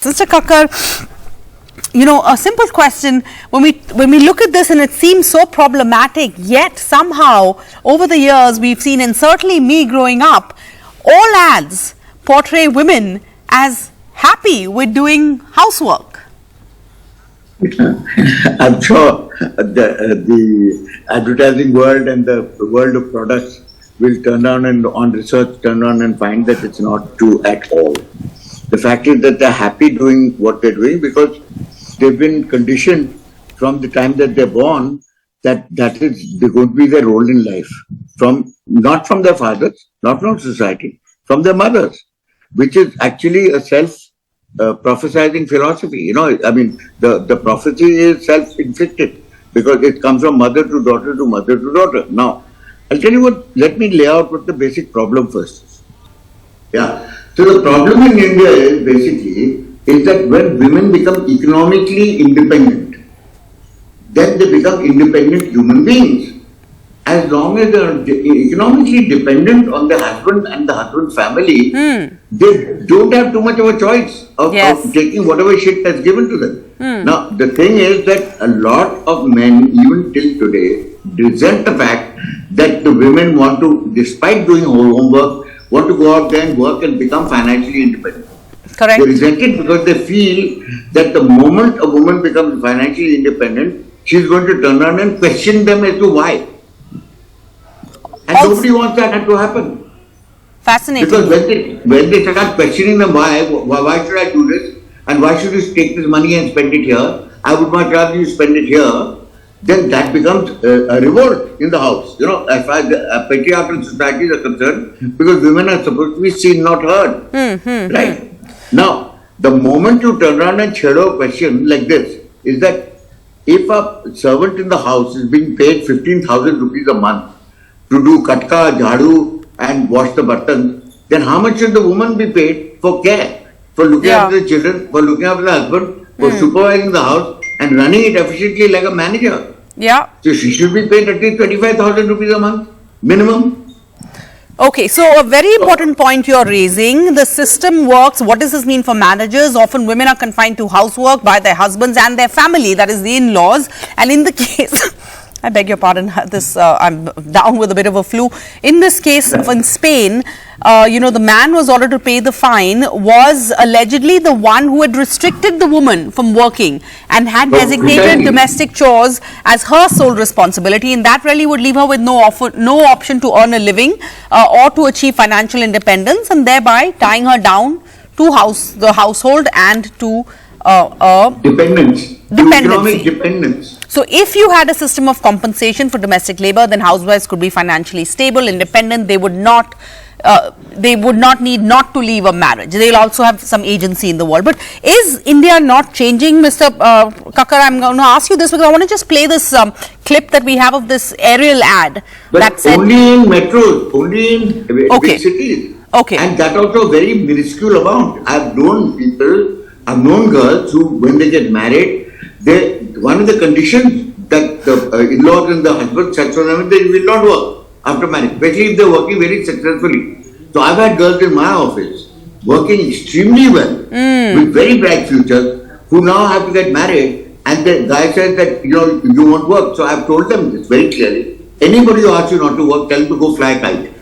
Mr. Kakkar, a simple question, when we look at this and it seems so problematic, yet somehow over the years we've seen, and certainly me growing up, all ads portray women as happy with doing housework. I'm sure the advertising world and the world of products will turn around and on research turn around and find that it's not true at all. The fact is that they're happy doing what they're doing because they've been conditioned from the time that they're born that is going to be their role in life. Not from their fathers, not from society, from their mothers, which is actually a self-prophesizing philosophy. The prophecy is self-inflicted because it comes from mother to daughter to mother to daughter. Now, I'll tell you what, let me lay out what the basic problem first is. Yeah. So the problem in India is that when women become economically independent, then they become independent human beings. As long as they are economically dependent on their husband and the husband's family, they don't have too much of a choice of taking whatever shit that's given to them. Now, the thing is that a lot of men, even till today, resent the fact that the women want to, despite doing homework, want to go out there and work and become financially independent. Correct. They resent it because they feel that the moment a woman becomes financially independent, she's going to turn around and question them as to why. And nobody wants that to happen. Fascinating. Because when they start questioning them why should I do this? And why should you take this money and spend it here? I would much rather you spend it here. Then that becomes a revolt in the house. As far as patriarchal societies are concerned, because women are supposed to be seen, not heard. Right? Now, the moment you turn around and shadow a question like this, is that if a servant in the house is being paid 15,000 rupees a month to do katka, jhadu and wash the bartan, then how much should the woman be paid for care? For looking after the children, for looking after the husband, for supervising the house and running it efficiently like a manager. Yeah. So she should be paid at least 25,000 rupees a month, minimum. Okay, so a very important point you're raising. The system works. What does this mean for managers? Often women are confined to housework by their husbands and their family, that is the in-laws. And in the case, I beg your pardon, I'm down with a bit of a flu. In this case, in Spain, the man was ordered to pay the fine, was allegedly the one who had restricted the woman from working and had designated domestic chores as her sole responsibility, and that really would leave her with no option to earn a living or to achieve financial independence, and thereby tying her down to the household and to dependency. Economic dependence. So if you had a system of compensation for domestic labor, then housewives could be financially stable, independent. They would not need not to leave a marriage. They'll also have some agency in the world. But is India not changing, Mr. Kakkar? I'm going to ask you this because I want to just play this clip that we have of this aerial ad. But that said, only in metros, only in big cities. Okay. And that also very minuscule amount. I've known girls who, when they get married, one of the conditions that the in-laws and the husband sets for them is they will not work after marriage, especially if they're working very successfully. So I've had girls in my office working extremely well with very bright futures who now have to get married, and the guy says that you won't work. So I've told them this very clearly. Anybody who asks you not to work, tell them to go fly a kite.